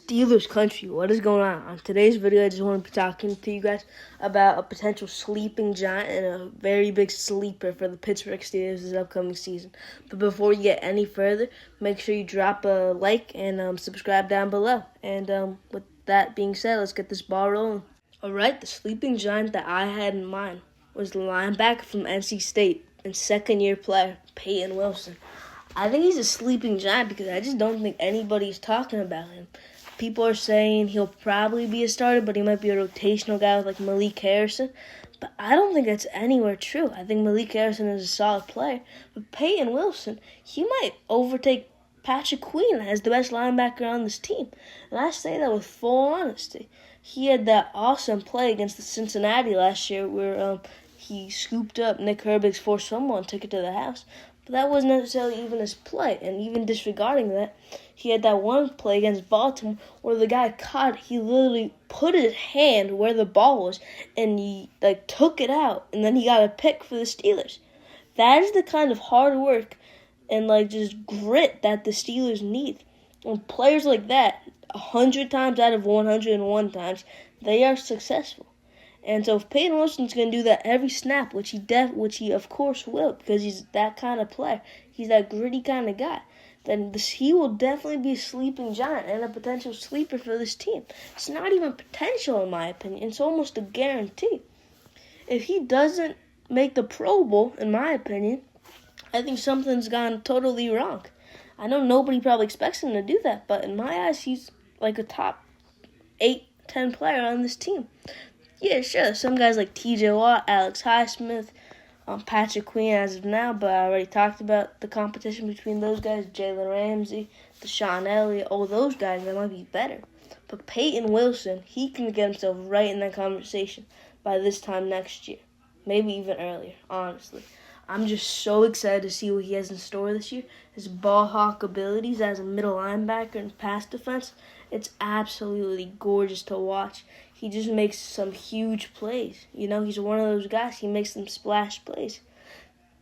Steelers country, what is going on? On today's video, I just want to be talking to you guys about a potential sleeping giant and a very big sleeper for the Pittsburgh Steelers this upcoming season. But before you get any further, make sure you drop a like and subscribe down below. And with that being said, let's get this ball rolling. All right, the sleeping giant that I had in mind was the linebacker from NC State and second-year player, Peyton Wilson. I think he's a sleeping giant because I just don't think anybody's talking about him. People are saying he'll probably be a starter, but he might be a rotational guy with like Malik Harrison. But I don't think that's anywhere true. I think Malik Harrison is a solid player. But Peyton Wilson, he might overtake Patrick Queen as the best linebacker on this team. And I say that with full honesty. He had that awesome play against the Cincinnati last year where he scooped up Nick Herbig's forced fumble and took it to the house. But that wasn't necessarily even his play. And even disregarding that, he had that one play against Baltimore where the guy he literally put his hand where the ball was and he took it out. And then he got a pick for the Steelers. That is the kind of hard work and just grit that the Steelers need. And players like that, 100 times out of 101 times, they are successful. And so if Peyton Wilson's going to do that every snap, which he of course will, because he's that kind of player, he's that gritty kind of guy, then he will definitely be a sleeping giant and a potential sleeper for this team. It's not even potential in my opinion. It's almost a guarantee. If he doesn't make the Pro Bowl, in my opinion, I think something's gone totally wrong. I know nobody probably expects him to do that, but in my eyes, he's like a top 8-10 player on this team. Yeah, sure, some guys like T.J. Watt, Alex Highsmith, Patrick Queen as of now, but I already talked about the competition between those guys, Jalen Ramsey, Deshaun Elliott, all those guys, they might be better. But Peyton Wilson, he can get himself right in that conversation by this time next year. Maybe even earlier, honestly. I'm just so excited to see what he has in store this year. His ball hawk abilities as a middle linebacker and pass defense, it's absolutely gorgeous to watch. He just makes some huge plays. You know, he's one of those guys. He makes some splash plays.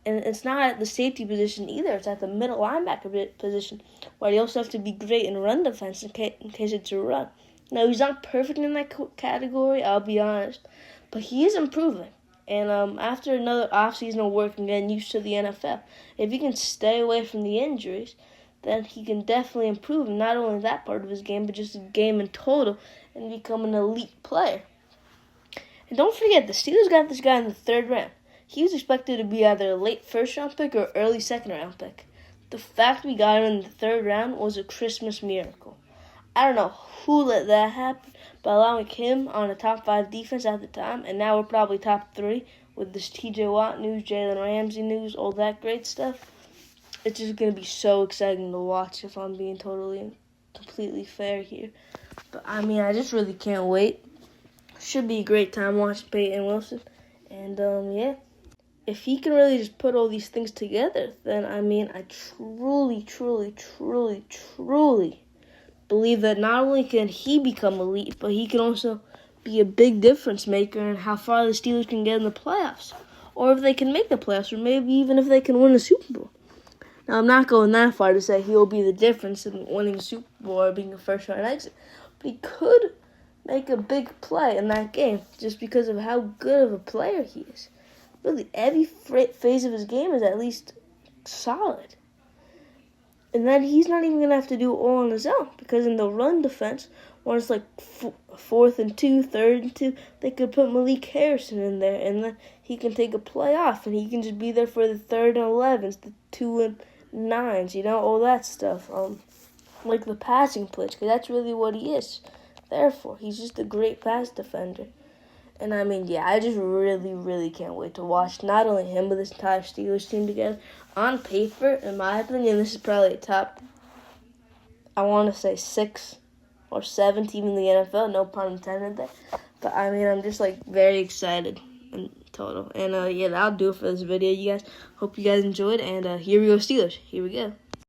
And it's not at the safety position either. It's at the middle linebacker position, where you also have to be great in run defense in case it's a run. Now, he's not perfect in that category, I'll be honest, but he is improving. And after another offseason of work and getting used to the NFL, if he can stay away from the injuries, then he can definitely improve not only that part of his game, but just his game in total and become an elite player. And don't forget, the Steelers got this guy in the 3rd round. He was expected to be either a late 1st-round pick or early 2nd-round pick. The fact we got him in the 3rd round was a Christmas miracle. I don't know who let that happen, but allowing him on a top 5 defense at the time, and now we're probably top 3 with this T.J. Watt news, Jalen Ramsey news, all that great stuff. It's just going to be so exciting to watch if I'm being completely fair here. But, I mean, I just really can't wait. Should be a great time watching Peyton Wilson. And, yeah, if he can really just put all these things together, then, I mean, I truly believe that not only can he become elite, but he can also be a big difference maker in how far the Steelers can get in the playoffs. Or if they can make the playoffs, or maybe even if they can win a Super Bowl. Now, I'm not going that far to say he'll be the difference in winning a Super Bowl or being a first-round exit. But he could make a big play in that game just because of how good of a player he is. Really, every phase of his game is at least solid. And then he's not even going to have to do it all on his own, because in the run defense, when it's 4th and 2, 3rd and 2, they could put Malik Harrison in there, and then he can take a play off, and he can just be there for the 3rd and 11s, the 2 and 9s, you know, all that stuff. Like the passing pitch, because that's really what he is. Therefore, he's just a great pass defender. And I mean, yeah, I just really can't wait to watch not only him, but this entire Steelers team together. On paper, in my opinion, this is probably a top, I want to say 6 or 7 team in the NFL. No pun intended there. But I mean, I'm just very excited in total. And yeah, that'll do it for this video, you guys. Hope you guys enjoyed. And here we go, Steelers. Here we go.